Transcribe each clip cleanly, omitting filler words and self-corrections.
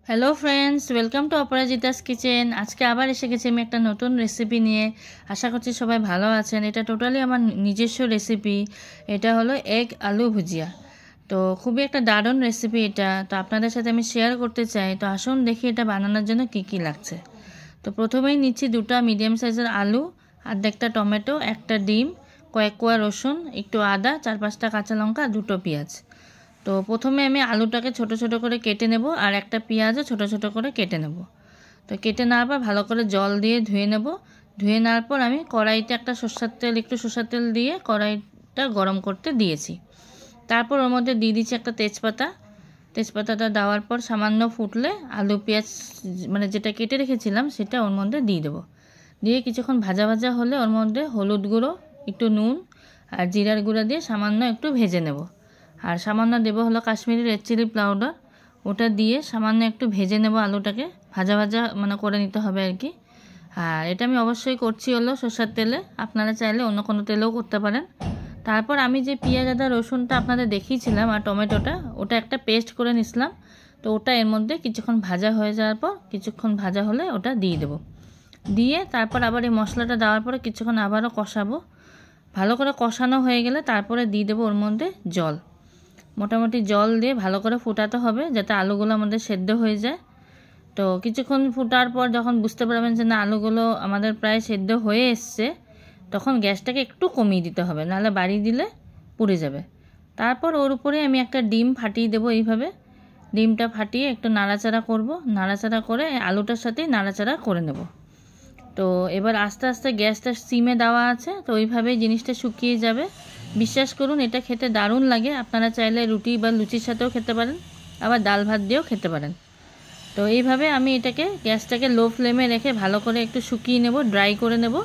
Hello friends, welcome to Aparajita's kitchen. আজকে আবার এসে গেছি আমি একটা নতুন রেসিপি নিয়ে। আশা করছি সবাই ভালো আছেন। এটা টোটালি আমার নিজস্ব রেসিপি। এটা হলো এগ আলু ভুজিয়া। তো খুবই একটা দারুণ রেসিপি এটা। তো আপনাদের সাথে আমি শেয়ার করতে চাই। তো আসুন দেখি এটা বানানোর জন্য কি কি লাগছে। তো প্রথমেই নিচ্ছি দুটো মিডিয়াম সাইজের আলু, আর্ধেকটা টমেটো, একটা ডিম, কয়েক কোয়া রসুন, একটু আদা, 4-5টা কাঁচা লঙ্কা, দুটো পেঁয়াজ। তো প্রথমে আমি আলুটাকে ছোট ছোট করে কেটে নেব আর একটা পেঁয়াজও ছোট ছোট করে কেটে নেব। তো কেটে নেওয়ার পর ভালো করে জল দিয়ে ধুয়ে নেব। ধুয়ে নেওয়ার পর আমি কড়াইতে একটু সরষের তেল দিয়ে কড়াইটা গরম করতে দিয়েছি। তারপর ওর মধ্যে দিয়ে দিচ্ছি একটা তেজপাতাটা দেওয়ার পর সামান্য ফুটলে আলু পেঁয়াজ মানে যেটা কেটে রেখেছিলাম সেটা ওর মধ্যে দিয়ে দেবো। দিয়ে কিছুক্ষণ ভাজা ভাজা হলে ওর মধ্যে হলুদ গুঁড়ো, একটু নুন আর জিরার গুঁড়া দিয়ে সামান্য একটু ভেজে নেব। আর সামান্য দেবো হলো কাশ্মীরি রেড চিলি পাউডার, ওটা দিয়ে সামান্য একটু ভেজে নেব। আলুটাকে ভাজা ভাজা মানে করে নিতে হবে আর কি। আর এটা আমি অবশ্যই করছি হলো সরষের তেলে, আপনারা চাইলে অন্য কোনো তেলেও করতে পারেন। তারপর আমি যে পেঁয়াজ আদা রসুনটা আপনাদের দেখিয়েছিলাম আর টমেটোটা, ওটা একটা পেস্ট করে নিছিলাম। তো ওটা এর মধ্যে কিছুক্ষণ ভাজা হয়ে যাওয়ার পর, কিছুক্ষণ ভাজা হলে ওটা দিয়ে দেবো। দিয়ে তারপর আবার এই মশলাটা দেওয়ার পরে কিছুক্ষণ আবারও কষাবো। ভালো করে কষানো হয়ে গেলে তারপরে দিয়ে দেবো ওর মধ্যে জল। মোটামুটি জল দিয়ে ভালো করে ফোটাতে হবে যাতে আলুগুলো আমাদের সেদ্ধ হয়ে যায়। তো কিছুক্ষণ ফোটার পর যখন বুঝতে পারবেন যে না আলুগুলো আমাদের প্রায় সেদ্ধ হয়ে এসছে, তখন গ্যাসটাকে একটু কমিয়ে দিতে হবে, নাহলে বাড়িয়ে দিলে পুড়ে যাবে। তারপর ওর উপরে আমি একটা ডিম ফাটিয়ে দেবো। এইভাবে ডিমটা ফাটিয়ে একটু নাড়াচাড়া করব। নাড়াচাড়া করে আলুটার সাথেই নাড়াচাড়া করে নেব। তো এবার আস্তে আস্তে গ্যাসটা সিমে দেওয়া আছে, তো ওইভাবেই জিনিসটা শুকিয়ে যাবে। বিশ্বাস করুন এটা খেতে দারুণ লাগে। আপনারা চাইলে রুটি বা লুচির সাথেও খেতে পারেন, আবার ডাল ভাত দিয়েও খেতে পারেন। তো এইভাবে আমি এটাকে গ্যাসটাকে লো ফ্লেমে রেখে ভালো করে একটু শুকিয়ে নেব, ড্রাই করে নেব।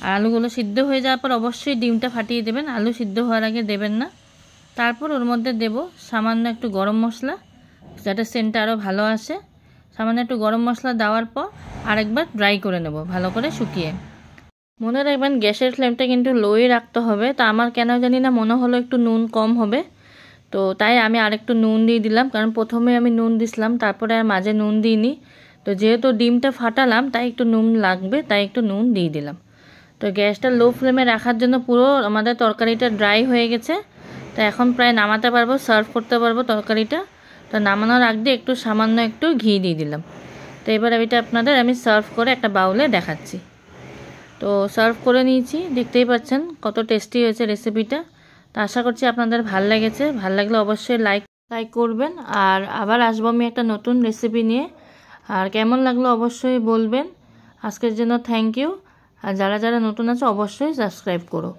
আর আলুগুলো সিদ্ধ হয়ে যাওয়ার পর অবশ্যই ডিমটা ফাটিয়ে দেবেন, আলু সিদ্ধ হওয়ার আগে দেবেন না। তারপর ওর মধ্যে দেব সামান্য একটু গরম মশলা, যাতে সেন্টটা আরও ভালো আসে। সামান্য একটু গরম মশলা দেওয়ার পর আরেকবার ড্রাই করে নেব ভালো করে শুকিয়ে। মনে রাখবেন গ্যাসের ফ্লেমটা কিন্তু লোই রাখতে হবে। তো আমার কেন জানি না মনে হলো একটু নুন কম হবে, তো তাই আমি আরেকটু নুন দিয়ে দিলাম। কারণ প্রথমে আমি নুন দিছিলাম, তারপরে আর মাঝে নুন দিইনি। তো যেহেতু ডিমটা ফাটালাম তাই একটু নুন লাগবে, তাই একটু নুন দিয়ে দিলাম। তো গ্যাসটা লো ফ্লেমে রাখার জন্য পুরো আমাদের তরকারিটা ড্রাই হয়ে গেছে। তো এখন প্রায় নামাতে পারবো, সার্ভ করতে পারবো তরকারিটা। তো নামানোর আগ দিয়ে একটু সামান্য একটু ঘি দিয়ে দিলাম। তো এবার এটা আপনাদের আমি সার্ভ করে একটা বাউলে দেখাচ্ছি। তো সার্ভ করে নিয়েছি, দেখতেই পাচ্ছেন কত টেস্টি হয়েছে রেসিপিটা। তো আশা করছি আপনাদের ভাল লেগেছে। ভাল লাগলে অবশ্যই লাইক করবেন। আর আবার আসবো আমি একটা নতুন রেসিপি নিয়ে। আর কেমন লাগলো অবশ্যই বলবেন। আজকের জন্য থ্যাংক ইউ। আর যারা যারা নতুন আছে অবশ্যই সাবস্ক্রাইব করো।